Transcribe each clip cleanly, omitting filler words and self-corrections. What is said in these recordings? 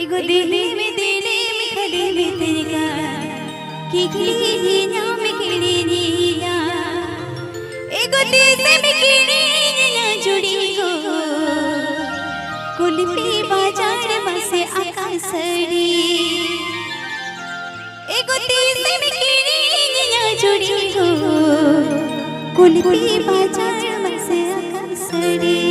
एगो दिल में खली में तेरा किकली नाम किड़ी निया एगो दिल में किड़ी निया जुड़ी हो कुलपी बाजार बसे आकाशड़ी एगो दिल में किड़ी निया जुड़ी हो कुलपी बाजार बसे आकाशड़ी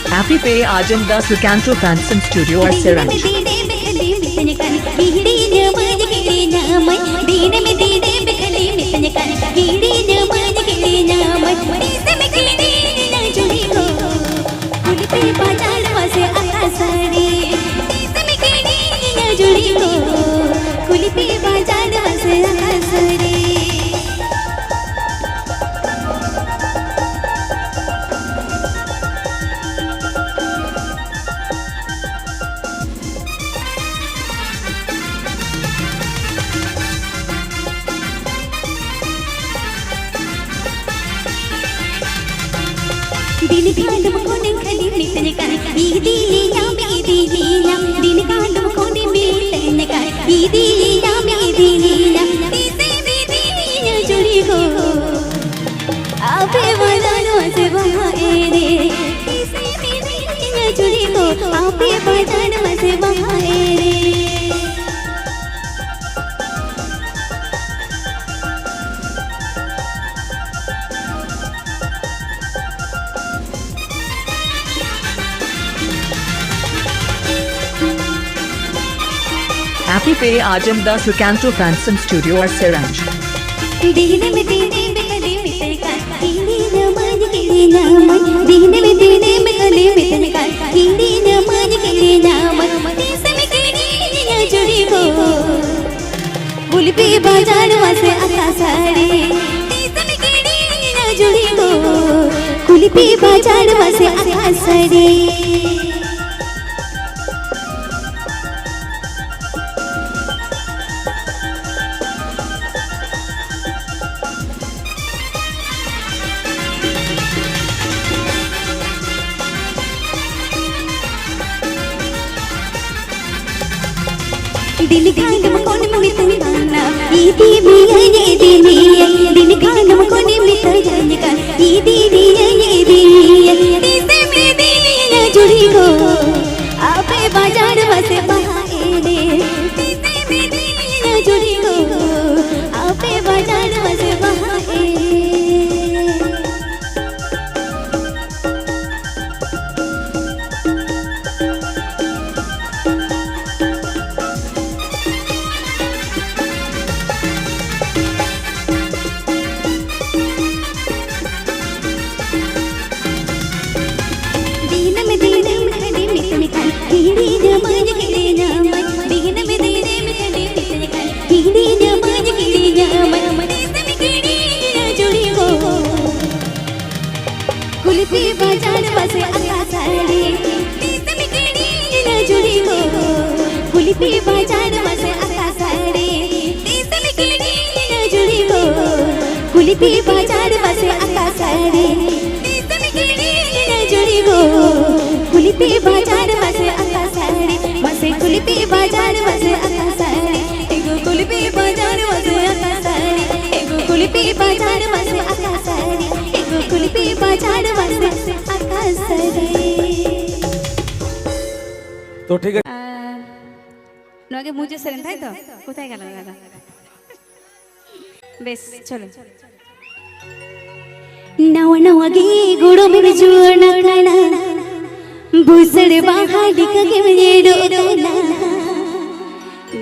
Happy Pay Ajam Das Lucanto Fanson Studio at Siranj. दिन कांडम कोने खली मिटने का ईदी लीला मेदी लीला दिन कांडम कोने मिटने का ईदी लीला मेदी लीला तीसे मेदी लीला जुड़ी हो आपे बजानो से बहाए रे तीसे मेदी लीला जुड़ी हो आपे बजानो से बहाए रे Happy Pay Ajam Das Lucanto Fanson Studio at Siranj. दीने में कली में तेरा कीड़ी नमन के नाम दीने में कली में तेरा कीड़ी नमन के नाम तीसे में कीड़ी ना जुड़ी हो कुलपी बाजार वासे आकाशड़ी तीसे में कीड़ी ना जुड़ी हो कुलपी बाजार वासे आकाशड़ी दिन कांडम कोने मिटना ईदी बिया ये दिनिया दिन कांडम कोने मिटना का ईदी बिया ये दिनिया तीसे में दिनिया जुड़ी हो आपे बाजार बसे बहाए रे तीसे में दिनिया जुड़ी हो आपे बाजार बसे बहाए कुलपी बाजार बसे आकाशड़ी तीसे में कीड़ी ना जुड़ी हो कुलपी बाजार बसे आकाशड़ी तीसे में कीड़ी ना जुड़ी हो कुलपी बाजार बसे आकाशड़ी तीसे में कीड़ी ना जुड़ी हो कुलपी बाजार बसे आकाशड़ी बसे कुलपी बाजार बसे आकाशड़ी एगो कुलपी बाजार बसे आकाशड़ी एगो कुलपी बाजार बसे आकाशड़ी एगो कुलपी बाजार बसे आकाशड़ी तो ठीक है नगे मुझे सेरेन তাই তো কোথায় গেল দাদা বেশ চলো नव नवगे गुड़ो में जुड़ना खाना बुसड़ बाहर के मेरे डोना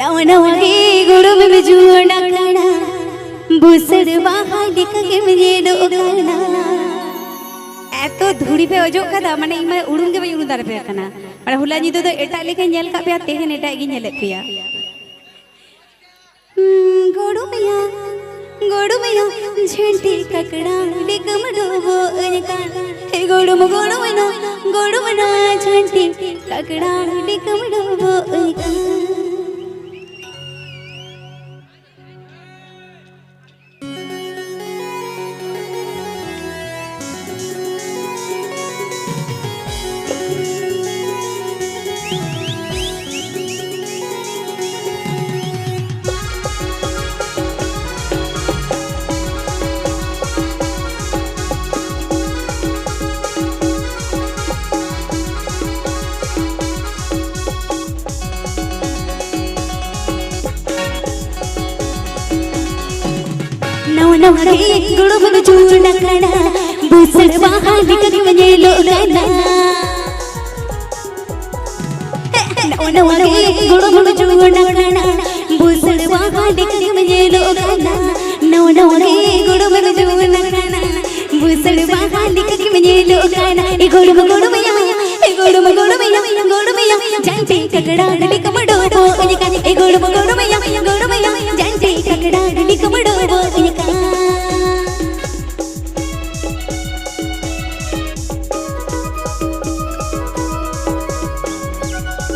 नव नवगे गुड़ो में जुड़ना खाना बुसड़ बाहर के मेरे डोना एतो धुड़ी पे ओजो कदा माने इमा उड़ुन के उड़ुन दार पे कना माने हुला निदो तो एटा लेके नेल का पे तेहन एटा गी नेले पिया गोड़ो मैया झंटी ककड़ा लेकम डोबो अनका गोडम गोडमना झंटी ककड़ा लिकमड़ो बोलका नवनवरे गुडुमन चूडकड़ा बुसड़ वाहाली करिमने लोगना नवनवरे गुडुमन चूडकड़ा बुसड़ वाहाली करिमने लोगना नवनवरे गुडुमन चूडकड़ा बुसड़ वाहाली करिमने लोगना ए गुडुमया जंटे ककड़ा लिकमड़ो बोलका ए गुडुमया जंटे ककड़ा लिकमड़ो बोलका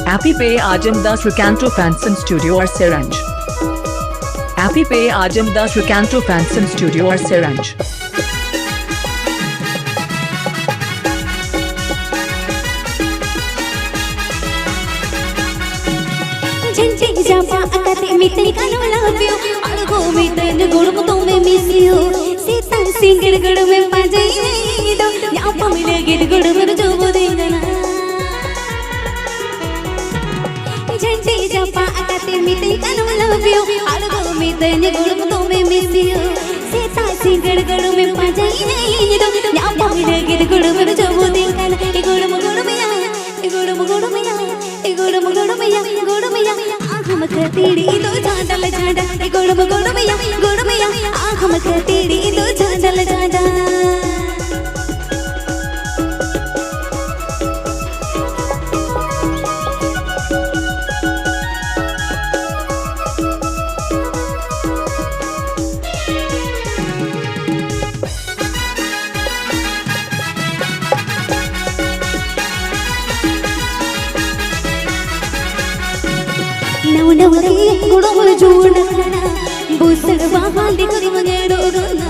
Happy Pay Ajam Das Ricanto Fanson Studio or Seranj. Happy Pay Ajam Das Ricanto Fanson Studio or Seranj. झंझे जापा अकते मितनी कानो लाव्यो अलगो मितन गुड़म तो में मिसियो सीता सिंगड़ गुड़ में पाजे दो यापा मिले गिर गुड़ में जो बोदेना झंझे जापा अकते मितनी कानो लाव्यो अलगो मितन गुड़म तो में मिसियो सीता सिंगड़ गुड़ में पाजे दो यापा मिले गिर गुड़ में जो बोदेना ए गुड़म गोडमया हम खतीड़ी दो झांडल झांडा ए गोडमया हम खतीड़ी दो झांडल झांडा नवनवरे गुडुमन चूडकड़ा बुसड़ वाहाली करिमने लोगना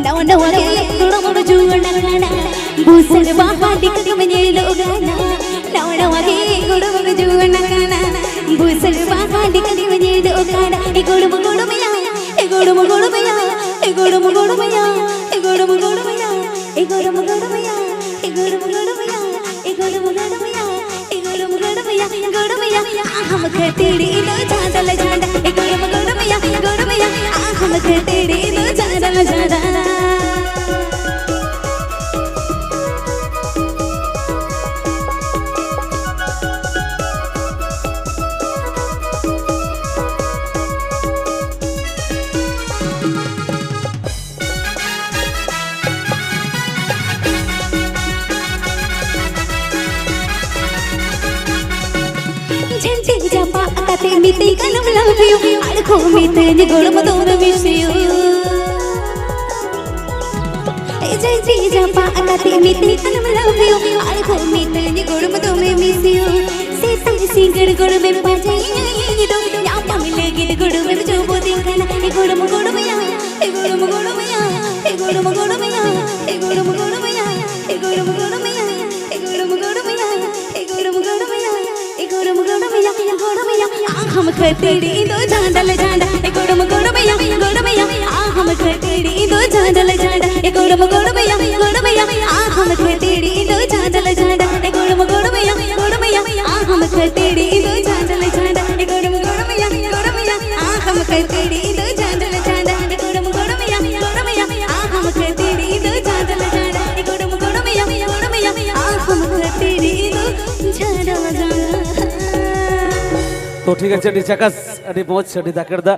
नवनवरे गुडुमन चूडकड़ा बुसड़ वाहाली करिमने लोगना नवनवरे गुडुमन चूडकड़ा बुसड़ वाहाली करिमने लोगना ए गोडमया हम खतीड़ी दो झांडल झांडा ए गोडमया हम खतीड़ी दो झांडल झांडा झंझे जापा अकते मितनी कानो लाव्यो अलगो मितन गुड़म तो में मिसियो झंझे जापा अकते मितनी कानो लाव्यो अलगो मितन गुड़म तो में मिसियो सीता सिंगड़ गुड़ में पाजे दो यापा मिले गिर गुड़ में जो बोदेना ए गोडमया हम खतीड़ी दो झांडल झांडा ए गोडमया हम खतीड़ी दो झांडल झांडा ए गोडमया हम खतीड़ी दो झांडल झांडा ए गोडमया हम खतीड़ी दो झांडल झांडा ए गोडमया हम खतीड़ी दो झांडल झांडा ए गोडमया हम खतीड़ी दो झांडल झांडा ए गोडमया हम खतीड़ी दो झांडल झांडा तो ठीक है चलिए चकस अरे बहुत छड़ी दाकर दा